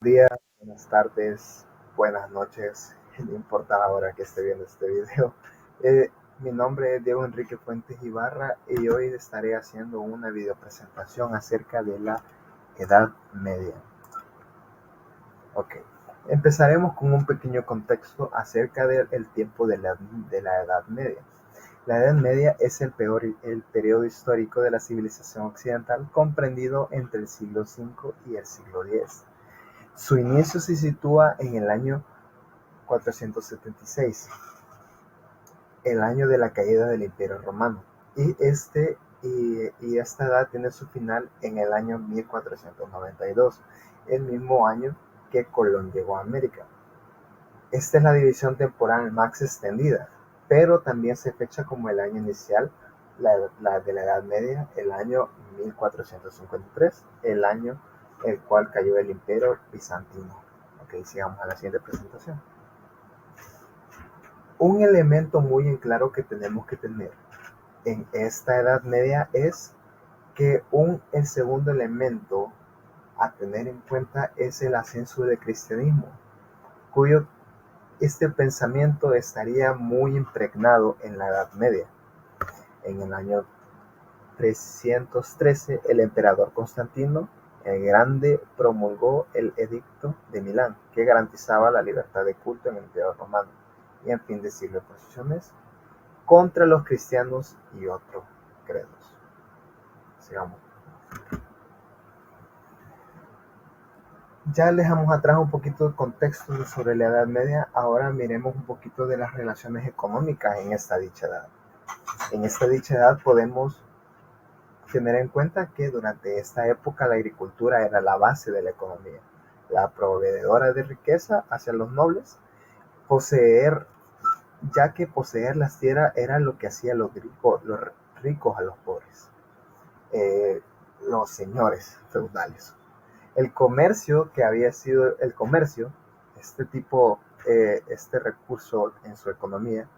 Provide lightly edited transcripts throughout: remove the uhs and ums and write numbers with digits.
Días, buenas tardes, buenas noches, no importa la hora que esté viendo este video. Mi nombre es Diego Enrique Fuentes Ibarra y hoy estaré haciendo una video presentación acerca de la Edad Media. Ok, empezaremos con un pequeño contexto acerca del tiempo de la Edad Media. La Edad Media es el periodo histórico de la civilización occidental comprendido entre el siglo V y el siglo X. Su inicio se sitúa en el año 476, el año de la caída del Imperio Romano, y esta edad tiene su final en el año 1492, el mismo año que Colón llegó a América. Esta es la división temporal más extendida, pero también se fecha como el año inicial, la de la Edad Media, el año 1453, el año el cual cayó el Imperio Bizantino. Ok, sigamos a la siguiente presentación. Un elemento muy en claro que tenemos que tener en esta Edad Media es que el segundo elemento a tener en cuenta es el ascenso del cristianismo, cuyo este pensamiento estaría muy impregnado en la Edad Media. En el año 313, el emperador Constantino el Grande promulgó el Edicto de Milán, que garantizaba la libertad de culto en el Imperio Romano y en fin de siglo de procesiones contra los cristianos y otros credos. Sigamos. Ya dejamos atrás un poquito de contexto sobre la Edad Media, ahora miremos un poquito de las relaciones económicas en esta dicha edad. En esta dicha edad podemos tener en cuenta que durante esta época la agricultura era la base de la economía, la proveedora de riqueza hacia los nobles, ya que poseer las tierras era lo que hacía los ricos a los pobres, los señores feudales. El comercio, este recurso en su economía,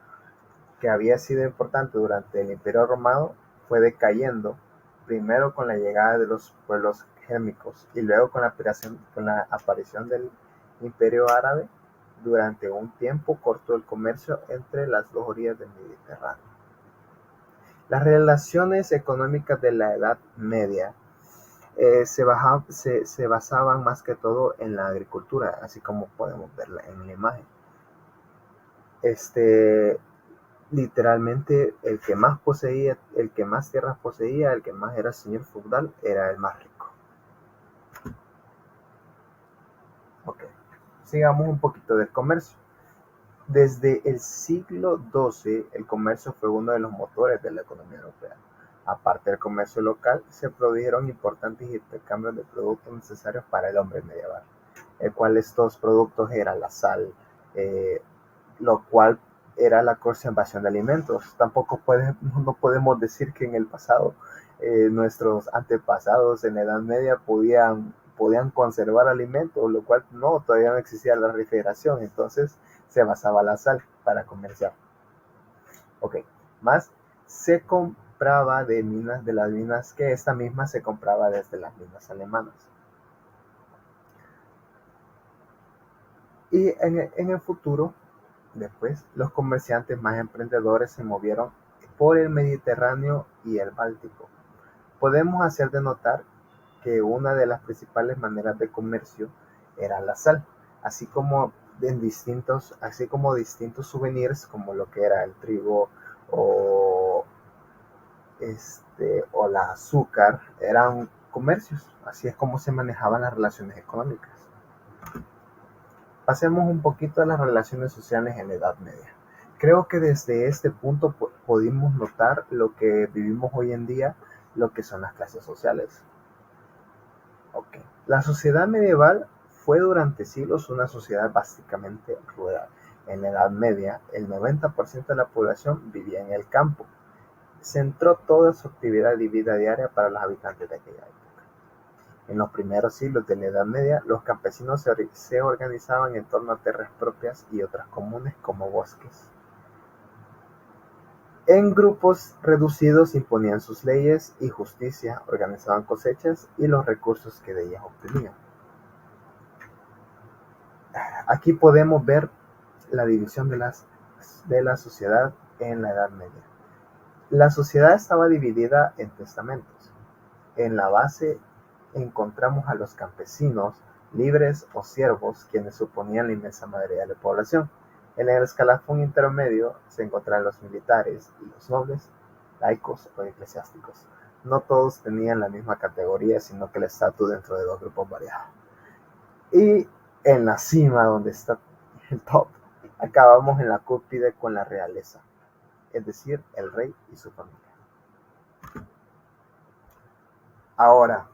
que había sido importante durante el Imperio Romano, fue decayendo, primero con la llegada de los pueblos gérmicos y luego con la aparición del Imperio Árabe. Durante un tiempo cortó el comercio entre las dos orillas del Mediterráneo. Las relaciones económicas de la Edad Media se basaban más que todo en la agricultura, así como podemos verla en la imagen. Literalmente el que más poseía, el que más tierras poseía, el que más era señor feudal, era el más rico. Ok, sigamos un poquito del comercio. Desde el siglo XII, el comercio fue uno de los motores de la economía europea. Aparte del comercio local, se produjeron importantes intercambios de productos necesarios para el hombre medieval, el cual estos productos eran la sal, lo cual era la conservación de alimentos. No podemos decir que en el pasado nuestros antepasados en la Edad Media podían conservar alimentos, lo cual todavía no existía la refrigeración, entonces se basaba la sal para comerciar. Ok, más se compraba de las minas que esta misma se compraba desde las minas alemanas. Y en el futuro, después, los comerciantes más emprendedores se movieron por el Mediterráneo y el Báltico. Podemos hacer de notar que una de las principales maneras de comercio era la sal, así como distintos souvenirs como lo que era el trigo o la azúcar, eran comercios. Así es como se manejaban las relaciones económicas. Pasemos un poquito a las relaciones sociales en la Edad Media. Creo que desde este punto pudimos notar lo que vivimos hoy en día, lo que son las clases sociales. Okay. La sociedad medieval fue durante siglos una sociedad básicamente rural. En la Edad Media, el 90% de la población vivía en el campo. Centró toda su actividad y vida diaria para los habitantes de aquella época. En los primeros siglos de la Edad Media, los campesinos se organizaban en torno a tierras propias y otras comunes como bosques. En grupos reducidos imponían sus leyes y justicia, organizaban cosechas y los recursos que de ellas obtenían. Aquí podemos ver la división de la sociedad en la Edad Media. La sociedad estaba dividida en testamentos. En la base encontramos a los campesinos, libres o siervos, quienes suponían la inmensa mayoría de la población. En el escalafón intermedio se encontraban los militares y los nobles, laicos o eclesiásticos. No todos tenían la misma categoría, sino que el estatus dentro de dos grupos variados. Y en la cima, donde está el top, acabamos en la cúspide con la realeza, es decir, el rey y su familia. Ahora,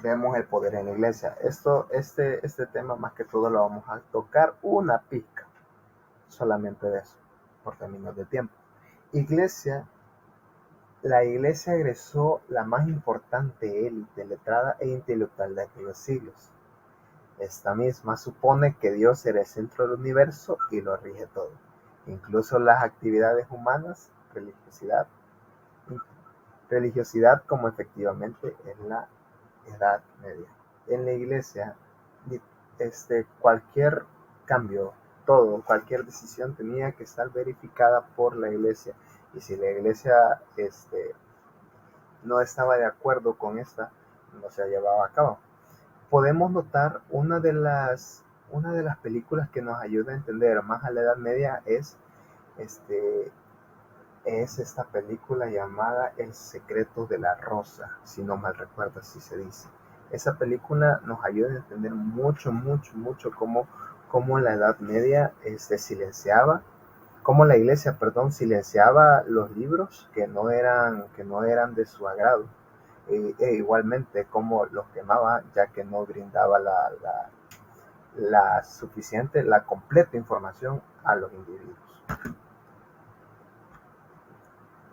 vemos el poder en la iglesia. Este tema más que todo lo vamos a tocar una pizca solamente de eso, por términos de tiempo. La iglesia egresó la más importante élite letrada e intelectual de aquellos siglos. Esta misma supone que Dios era el centro del universo y lo rige todo, incluso las actividades humanas, religiosidad como efectivamente en la Edad Media. En la iglesia, cualquier cambio, cualquier decisión tenía que estar verificada por la iglesia. Y si la iglesia no estaba de acuerdo con esta, no se llevaba a cabo. Podemos notar una de las películas que nos ayuda a entender más a la Edad Media es esta película llamada El secreto de la rosa, si no mal recuerdo así se dice. Esa película nos ayuda a entender mucho cómo la Edad Media silenciaba, cómo la iglesia, silenciaba los libros que no eran de su agrado. Igualmente cómo los quemaba, ya que no brindaba la completa información a los individuos.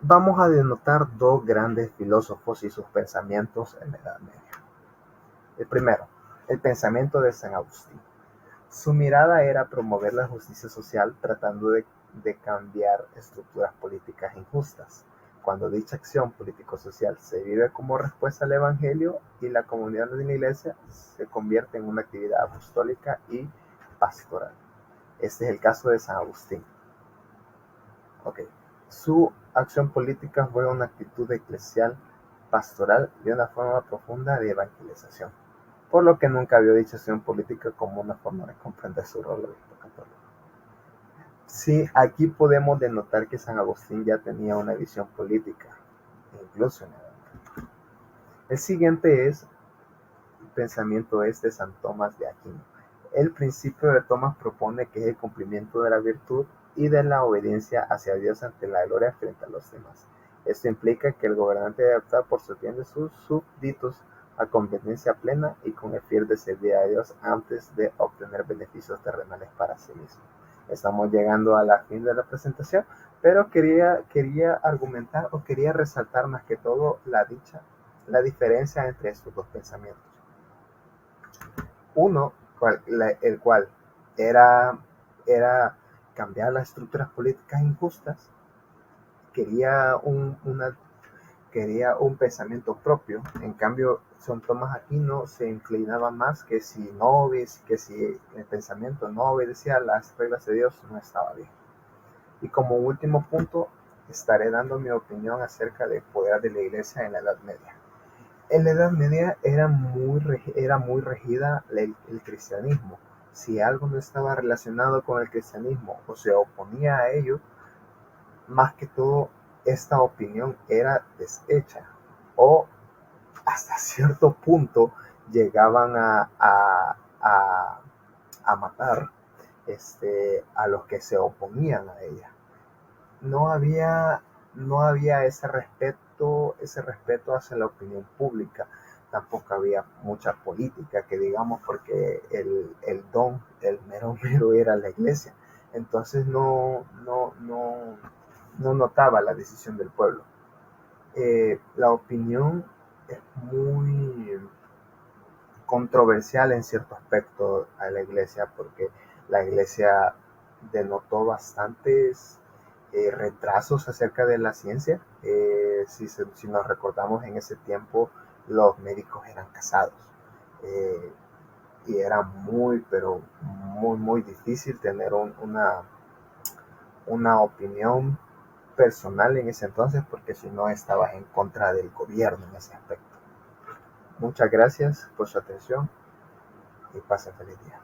Vamos a denotar dos grandes filósofos y sus pensamientos en la Edad Media. El primero, el pensamiento de San Agustín. Su mirada era promover la justicia social tratando de cambiar estructuras políticas injustas. Cuando dicha acción político-social se vive como respuesta al Evangelio y la comunidad de la Iglesia se convierte en una actividad apostólica y pastoral. Este es el caso de San Agustín. Su acción política fue una actitud eclesial, pastoral y una forma profunda de evangelización, por lo que nunca vio dicha acción política como una forma de comprender su rol de obispo católico. Sí, aquí podemos denotar que San Agustín ya tenía una visión política, incluso en el El siguiente el pensamiento de San Tomás de Aquino. El principio de Tomás propone que es el cumplimiento de la virtud y de la obediencia hacia Dios ante la gloria frente a los demás. Esto implica que el gobernante debe optar por su bien de sus súbditos a conveniencia plena y con el fin de servir a Dios antes de obtener beneficios terrenales para sí mismo. Estamos llegando a la fin de la presentación, pero quería argumentar o quería resaltar más que todo la diferencia entre estos dos pensamientos. Uno, el cual era cambiar las estructuras políticas injustas, quería un pensamiento propio. En cambio, San Tomás Aquino se inclinaba más que si el pensamiento no obedecía a las reglas de Dios, no estaba bien. Y como último punto, estaré dando mi opinión acerca del poder de la Iglesia en la Edad Media. En la Edad Media era muy regida el cristianismo. Si algo no estaba relacionado con el cristianismo o se oponía a ello, más que todo esta opinión era deshecha o hasta cierto punto llegaban a matar a los que se oponían a ella. No había ese respeto hacia la opinión pública. Tampoco había mucha política, que digamos, porque el mero era la iglesia. Entonces no notaba la decisión del pueblo. La opinión es muy controversial en cierto aspecto a la iglesia, porque la iglesia denotó bastantes retrasos acerca de la ciencia. Si nos recordamos, en ese tiempo los médicos eran casados y era muy muy difícil tener una opinión personal en ese entonces, porque si no estabas en contra del gobierno en ese aspecto. Muchas gracias por su atención y pasen feliz día.